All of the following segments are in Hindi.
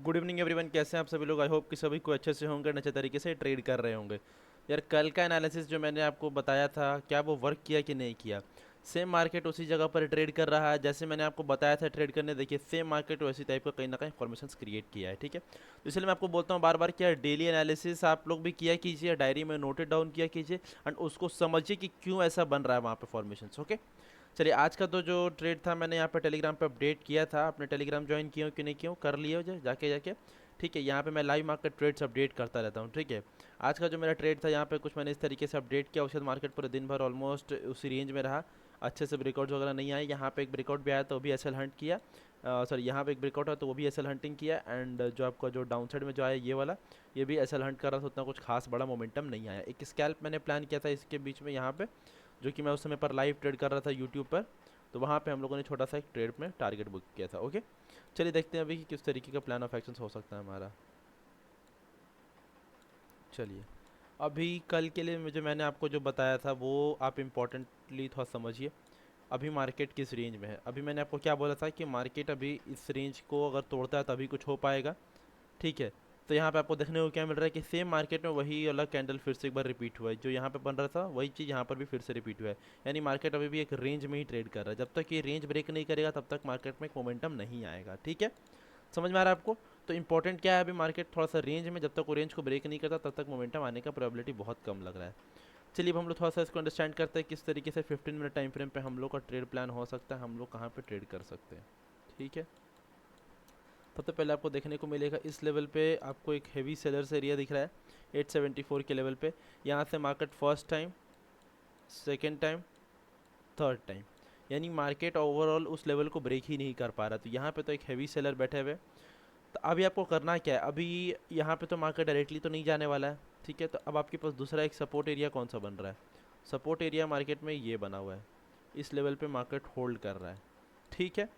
गुड इवनिंग एवरीवन, कैसे हैं आप सभी लोग। आई होप कि सभी को अच्छे से होंगे, अच्छे तरीके से ट्रेड कर रहे होंगे। यार कल का एनालिसिस जो मैंने आपको बताया था, क्या वो वर्क किया कि नहीं किया। सेम मार्केट उसी जगह पर ट्रेड कर रहा है जैसे मैंने आपको बताया था ट्रेड करने। देखिए सेम मार्केट वैसी टाइप का कहीं ना कहीं फॉर्मेशंस क्रिएट किया है, ठीक है। तो इसलिए मैं आपको बोलता हूँ बार बार, क्या डेली एनालिसिस आप लोग भी किया कीजिए, डायरी में नोटेड डाउन किया कीजिए एंड उसको समझिए कि क्यों ऐसा बन रहा है वहाँ पे फॉर्मेशंस। ओके, चलिए आज का तो जो ट्रेड था मैंने यहाँ पे टेलीग्राम पे अपडेट किया था। आपने टेलीग्राम ज्वाइन किया हो कि नहीं किया हो, कर लिए हो जाके जाके। ठीक है, यहाँ पे मैं लाइव मार्केट ट्रेड्स अपडेट करता रहता हूँ, ठीक है। आज का जो मेरा ट्रेड था यहाँ पे कुछ मैंने इस तरीके से अपडेट किया। उसके बाद मार्केट पूरे दिन भर ऑलमोस्ट उसी रेंज में रहा, अच्छे से ब्रेकआउट वगैरह नहीं आए। यहाँ पे एक ब्रेकआउट भी आया तो वो भी एसएल हंट किया। सॉरी, यहाँ पे एक ब्रेकआउट है तो वो भी एसएल हंटिंग किया। एंड जो आपका जो डाउन साइड में जो आया ये वाला, ये भी एसएल हंट कर रहा था। उतना कुछ खास बड़ा मोमेंटम नहीं आया। एक स्कैल्प मैंने प्लान किया था इसके बीच में यहाँ पे, जो कि मैं उस समय पर लाइव ट्रेड कर रहा था यूट्यूब पर। तो वहाँ पे हम लोगों ने छोटा सा एक ट्रेड में टारगेट बुक किया था। ओके, चलिए देखते हैं अभी कि किस तरीके का प्लान ऑफ एक्शन हो सकता है हमारा। चलिए, अभी कल के लिए मुझे मैंने आपको जो बताया था वो आप इम्पोर्टेंटली थोड़ा समझिए। अभी मार्केट किस रेंज में है। अभी मैंने आपको क्या बोला था कि मार्केट अभी इस रेंज को अगर तोड़ता है तभी कुछ हो पाएगा, ठीक है। तो यहाँ पे आपको देखने को क्या मिल रहा है कि सेम मार्केट में वही वाला कैंडल फिर से एक बार रिपीट हुआ है। जो यहाँ पे बन रहा था वही चीज़ यहाँ पर भी फिर से रिपीट हुआ है। यानी मार्केट अभी भी एक रेंज में ही ट्रेड कर रहा है। जब तक ये रेंज ब्रेक नहीं करेगा तब तक मार्केट में एक मोमेंटम नहीं आएगा, ठीक है। समझ में आ रहा है आपको। तो इंपॉर्टेंट क्या है, अभी मार्केट थोड़ा सा रेंज में, जब तक वो रेंज को ब्रेक नहीं करता तब तक मोमेंटम आने का प्रोबेबिलिटी बहुत कम लग रहा है। चलिए अब हम लोग थोड़ा सा इसको अंडरस्टैंड करते हैं किस तरीके से 15 मिनट टाइम फ्रेम पे हम लोग का ट्रेड प्लान हो सकता है, हम लोग कहाँ पे ट्रेड कर सकते हैं, ठीक है। सबसे पहले आपको देखने को मिलेगा इस लेवल पे आपको एक हेवी सेलर्स एरिया दिख रहा है 874 के लेवल पे। यहाँ से market first time, second time, third time, यानी मार्केट ओवरऑल उस लेवल को ब्रेक ही नहीं कर पा रहा। तो यहाँ पे तो एक हेवी सेलर बैठे हुए। तो अभी आपको करना क्या है, अभी यहाँ पे तो मार्केट डायरेक्टली तो नहीं जाने वाला है, ठीक है। तो अब आपके पास दूसरा एक सपोर्ट एरिया कौन सा बन रहा है। सपोर्ट एरिया मार्केट में ये बना हुआ है, इस लेवल पे मार्केट होल्ड कर रहा है, ठीक है।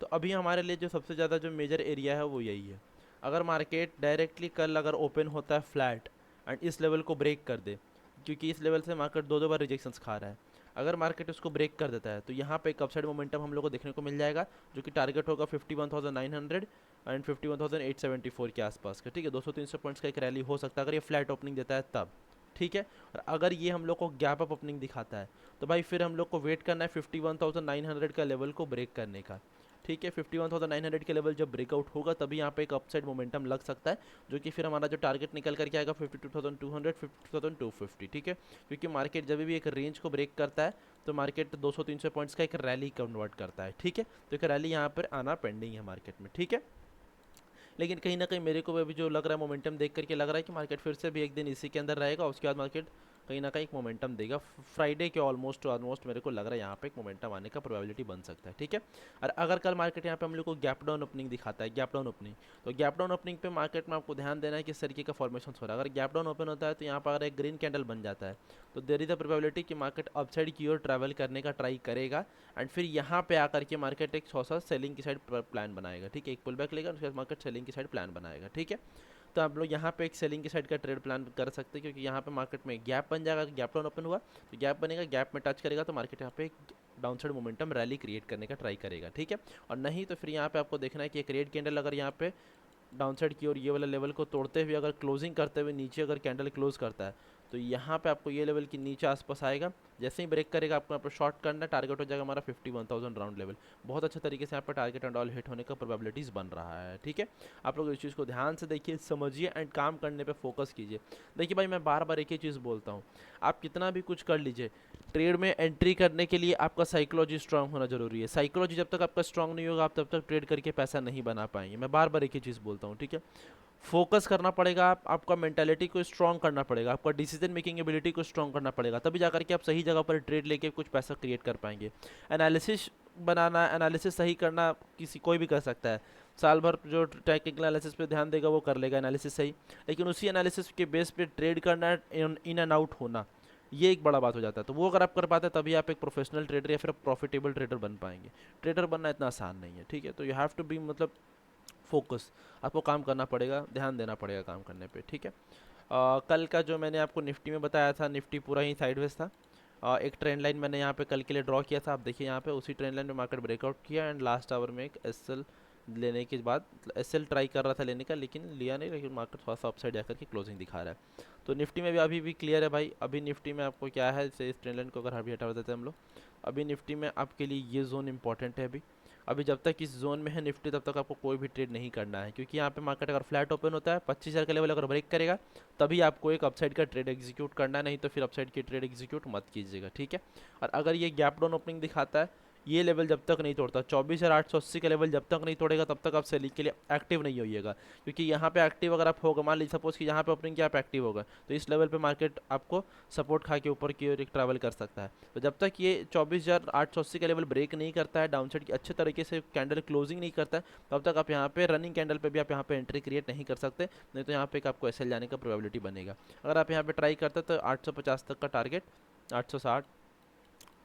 तो अभी हमारे लिए जो सबसे ज़्यादा जो मेजर एरिया है वो यही है। अगर मार्केट डायरेक्टली कल अगर ओपन होता है फ्लैट एंड इस लेवल को ब्रेक कर दे, क्योंकि इस लेवल से मार्केट दो दो बार रिजेक्शंस खा रहा है। अगर मार्केट उसको ब्रेक कर देता है तो यहाँ पे एक अपसाइड मोमेंटम हम लोग को देखने को मिल जाएगा, जो कि टारगेट होगा 51,900 एंड 51,874 के आसपास का, ठीक है। 200-300 पॉइंट्स का एक रैली हो सकता है अगर ये फ्लैट ओपनिंग देता है तब, ठीक है। और अगर ये हम लोग को गैप अप ओपनिंग दिखाता है तो भाई फिर हम लोग को वेट करना है 51,900 का लेवल को ब्रेक करने का, ठीक है। 51,900 के लेवल जब ब्रेकआउट होगा तभी यहाँ पे एक अपसाइड मोमेंटम लग सकता है, जो कि फिर हमारा जो टारगेट निकल करके आएगा 52,200, 52,250, ठीक है। क्योंकि मार्केट जब भी एक रेंज को ब्रेक करता है तो मार्केट 200-300 पॉइंट्स का एक रैली कन्वर्ट करता है, ठीक है। तो एक रैली यहाँ पर आना पेंडिंग है मार्केट में, ठीक है। लेकिन कहीं ना कहीं मेरे को अभी जो लग रहा है, मोमेंटम देख करके लग रहा है कि मार्केट फिर से भी एक दिन इसी के अंदर रहेगा। उसके बाद मार्केट कहीं ना कहीं एक मोमेंटम देगा। फ्राइडे के ऑलमोस्ट ऑलमोस्ट मेरे को लग रहा है यहाँ पे एक मोमेंटम आने का प्रोबेबिलिटी बन सकता है, ठीक है। और अगर कल मार्केट यहाँ पे हम लोग को गैप डाउन ओपनिंग दिखाता है, गैप डाउन ओपनिंग, तो गैप डाउन ओपनिंग पे मार्केट में आपको ध्यान देना है किस तरीके का फॉर्मेशन हो रहा है। अगर गैप डाउन ओपन होता है तो यहाँ पर अगर एक ग्रीन कैंडल बन जाता है तो देर इज द प्रोबेबिलिटी कि मार्केट अपसाइड की ओर ट्रैवल करने का ट्राई करेगा एंड फिर यहाँ पे आकर के मार्केट एक थोड़ा सेलिंग की साइड प्लान बनाएगा, ठीक है। एक पुल बैक लेगा, उसके बाद मार्केट सेलिंग की साइड प्लान बनाएगा, ठीक है। तो आप लोग यहाँ पे एक सेलिंग की साइड का ट्रेड प्लान कर सकते हैं, क्योंकि यहाँ पे मार्केट में गैप बन जाएगा। गैप डाउन ओपन हुआ तो गैप बनेगा, गैप में टच करेगा तो मार्केट यहाँ पे एक down side momentum rally create करने का ट्राई करेगा, ठीक है। और नहीं तो फिर यहाँ पे आपको देखना है कि एक रेड कैंडल अगर यहाँ पे डाउन साइड की ओर ये वाला लेवल को तोड़ते हुए अगर क्लोजिंग करते हुए नीचे अगर कैंडल क्लोज करता है तो यहाँ पे आपको ये लेवल की नीचे आसपास आएगा। जैसे ही ब्रेक करेगा आपको यहाँ पर शॉर्ट करना है, टारगेट हो जाएगा हमारा 51,000 राउंड लेवल। बहुत अच्छे तरीके से यहाँ पर टारगेट एंड ऑल हिट होने का प्रोबेबिलिटीज़ बन रहा है, ठीक है। आप लोग इस चीज़ को ध्यान से देखिए, समझिए एंड काम करने पर फोकस कीजिए। देखिए भाई, मैं बार बार एक ही चीज़ बोलता हूँ, आप कितना भी कुछ कर लीजिए, ट्रेड में एंट्री करने के लिए आपका साइकोलॉजी स्ट्रांग होना जरूरी है। साइकोलॉजी जब तक आपका स्ट्रांग नहीं होगा आप तब तक ट्रेड करके पैसा नहीं बना पाएंगे। मैं बार बार एक ही चीज़ बोलता हूँ, ठीक है। फोकस करना पड़ेगा, आपका मेंटालिटी को स्ट्रांग करना पड़ेगा, आपका डिसीजन मेकिंग एबिलिटी को स्ट्रांग करना पड़ेगा, तभी जाकर के आप सही जगह पर ट्रेड लेके कुछ पैसा क्रिएट कर पाएंगे। एनालिसिस बनाना, एनालिसिस सही करना किसी कोई भी कर सकता है। साल भर जो टेक्निकल एनालिसिस पे ध्यान देगा वो कर लेगा एनालिसिस सही, लेकिन उसी एनालिसिस के बेस पे ट्रेड करना, इन एंड आउट होना, ये एक बड़ा बात हो जाता है। तो वो अगर आप कर पाते हैं तभी आप एक प्रोफेशनल ट्रेडर या फिर प्रॉफिटेबल ट्रेडर बन पाएंगे। ट्रेडर बनना इतना आसान नहीं है, ठीक है। तो यू हैव टू बी मतलब फोकस, आपको काम करना पड़ेगा, ध्यान देना पड़ेगा काम करने पे, ठीक है। कल का जो मैंने आपको निफ्टी में बताया था, निफ्टी पूरा ही साइडवेज था। एक ट्रेंड लाइन मैंने यहाँ पे कल के लिए ड्रॉ किया था, आप देखिए यहाँ पे उसी ट्रेंड लाइन में मार्केट ब्रेकआउट किया एंड लास्ट आवर में एक एसएल लेने के बाद एसएल ट्राई कर रहा था लेने का, लेकिन लिया नहीं, लेकिन मार्केट थोड़ा सा अपसाइड जाकर के क्लोजिंग दिखा रहा है। तो निफ्टी में भी अभी भी क्लियर है भाई। अभी निफ्टी में आपको क्या है, जैसे इस ट्रेंड लाइन को अगर अभी हटा देते हैं हम लोग, अभी निफ्टी में आपके लिए ये जोन इंपॉर्टेंट है। अभी अभी जब तक इस जोन में है निफ्टी, तब तक आपको कोई भी ट्रेड नहीं करना है, क्योंकि यहाँ पे मार्केट अगर फ्लैट ओपन होता है 25,000 का लेवल अगर ब्रेक करेगा, तभी आपको एक अपसाइड का ट्रेड एग्जीक्यूट करना है, नहीं तो फिर अपसाइड की ट्रेड एग्जीक्यूट मत कीजिएगा, ठीक है। और अगर ये गैप डाउन ओपनिंग दिखाता है, ये लेवल जब तक नहीं तोड़ता, 24,880 का लेवल जब तक नहीं तोड़ेगा, तब तक आप सेलिंग के लिए एक्टिव नहीं होइएगा। क्योंकि यहाँ पे एक्टिव अगर आप होगा, मान लीजिए सपोज कि यहाँ पे ओपनिंग किया, आप एक्टिव होगा, तो इस लेवल पे मार्केट आपको सपोर्ट खा के ऊपर की ओर एक ट्रैवल कर सकता है। तो जब तक ये 24,880 का लेवल ब्रेक नहीं करता है, डाउनसाइड की अच्छे तरीके से कैंडल क्लोजिंग नहीं करता है, तब तक आप यहाँ पे रनिंग कैंडल पे भी आप यहाँ पे एंट्री क्रिएट नहीं कर सकते, नहीं तो यहाँ पे एक आपको एसएल जाने का प्रोबेबिलिटी बनेगा। अगर आप यहाँ पे ट्राई करते तो 850 तक का टारगेट, 860,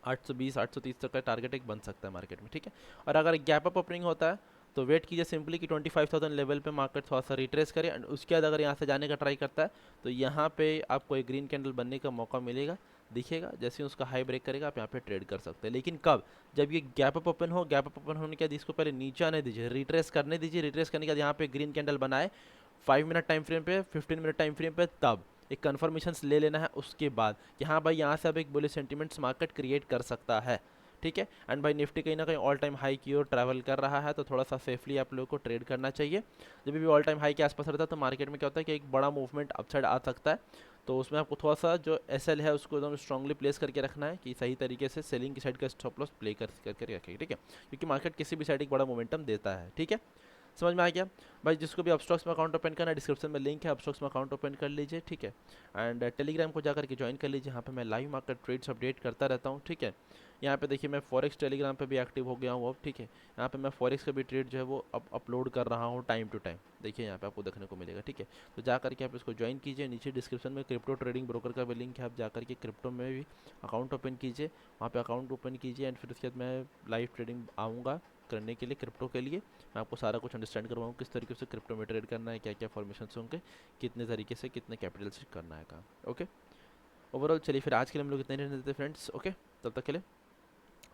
820, 830 तक का टारगेट एक बन सकता है मार्केट में, ठीक है। और अगर गैप अप ओपनिंग होता है तो वेट कीजिए सिंपली कि 25,000 लेवल पे मार्केट थोड़ा सा रिट्रेस करे, एंड उसके बाद अगर यहाँ से जाने का ट्राई करता है, तो यहाँ पे आपको एक ग्रीन कैंडल बनने का मौका मिलेगा, दिखेगा। जैसे ही उसका हाई ब्रेक करेगा, आप यहाँ पे ट्रेड कर सकते हैं। लेकिन कब? जब ये गैप अप ओपन हो, गैप अप ओपन होने के बाद इसको पहले नीचे आने दीजिए, रिट्रेस करने दीजिए, रिट्रेस करने के बाद यहाँ पे ग्रीन कैंडल बनाए 5 मिनट टाइम फ्रेम पे, 15 मिनट टाइम फ्रेम पे, तब एक कन्फर्मेशन ले लेना है उसके बाद कि हाँ भाई यहाँ से अब एक बुलिश सेंटिमेंट्स मार्केट क्रिएट कर सकता है, ठीक है। एंड भाई निफ्टी कहीं ना कहीं ऑल टाइम हाई की ओर ट्रैवल कर रहा है, तो थोड़ा सा सेफली आप लोगों को ट्रेड करना चाहिए। जब भी ऑल टाइम हाई के आसपास रहता है तो मार्केट में क्या होता है कि एक बड़ा मूवमेंट अपसाइड आ सकता है, तो उसमें आपको थोड़ा सा जो एसएल है उसको एकदम स्ट्रांगली प्लेस करके रखना है कि सही तरीके से सेलिंग की साइड का स्टॉप लॉस प्ले करके रखें, ठीक है, क्योंकि मार्केट किसी भी साइड एक बड़ा मोमेंटम देता है, ठीक है। समझ में आ गया भाई? जिसको भी अपस्टॉक्स में अकाउंट ओपन करना है, डिस्क्रिप्शन में लिंक है, अपस्टॉक्स में अकाउंट ओपन कर लीजिए, ठीक है। एंड टेलीग्राम को जाकर के ज्वाइन कर लीजिए, यहाँ पे मैं लाइव मार्केट ट्रेड्स अपडेट करता रहता हूँ, ठीक है। यहाँ पे देखिए मैं फॉरेक्स टेलीग्राम पे भी एक्टिव हो गया हूँ अब, ठीक है। यहाँ पे मैं फॉरेक्स का भी ट्रेड जो है वो अपलोड कर रहा हूँ टाइम टू टाइम, देखिए यहाँ पे आपको देखने को मिलेगा, ठीक है। तो जा करके आप इसको ज्वाइन कीजिए, नीचे डिस्क्रिप्शन में क्रिप्टो ट्रेडिंग ब्रोकर का भी लिंक है, आप जा करके क्रिप्टो में भी अकाउंट ओपन कीजिए, वहाँ पे अकाउंट ओपन कीजिए, एंड फिर उसके बाद मैं लाइव ट्रेडिंग आऊँगा करने के लिए क्रिप्टो के लिए। मैं आपको सारा कुछ अंडरस्टैंड करवाऊँ किस तरीके से क्रिप्टो में ट्रेड करना है, क्या क्या फॉर्मेशन होंगे, कितने तरीके से कितने कैपिटल से करना है काम, ओके। ओवरऑल चलिए फिर आज के लिए हम लोग इतने रहने देते हैं फ्रेंड्स, ओके। तब तक के लिए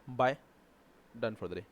bye, done for the day.